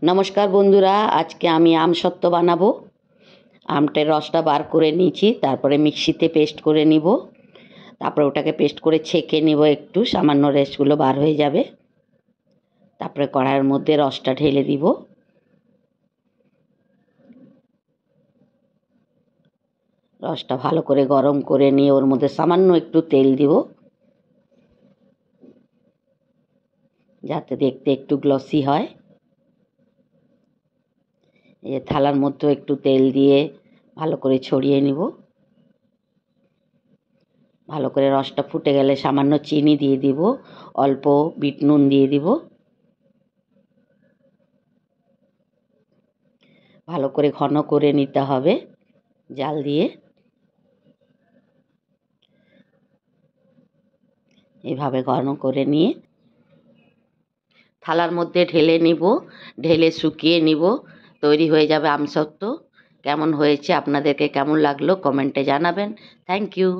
নমস্কার বন্ধুরা, আজকে আমি আমসত্ত্ব বানাবো। আমটার রসটা বার করে নিয়েছি, তারপরে মিক্সিতে পেস্ট করে নিব। তারপরে ওটাকে পেস্ট করে ছেঁকে নিব, একটু সামান্য রেশগুলো বার হয়ে যাবে। তারপরে কড়াইয়ের মধ্যে রসটা ঢেলে দিব। রসটা ভালো করে গরম করে নিয়ে ওর মধ্যে সামান্য একটু তেল দিব, যাতে দেখতে একটু গ্লসি হয়। এই থালার মধ্যে একটু তেল দিয়ে ভালো করে ছড়িয়ে নিব। ভালো করে রসটা ফুটে গেলে সামান্য চিনি দিয়ে দিব, অল্প বিট নুন দিয়ে দিব। ভালো করে ঘন করে নিতে হবে জাল দিয়ে। এভাবে ঘন করে নিয়ে থালার মধ্যে ঢেলে নিব, ঢেলে শুকিয়ে নিব। তৈরি হয়ে যাবে আমসত্ত্ব। কেমন হয়েছে, আপনাদেরকে কেমন লাগলো কমেন্টে জানাবেন। Thank you.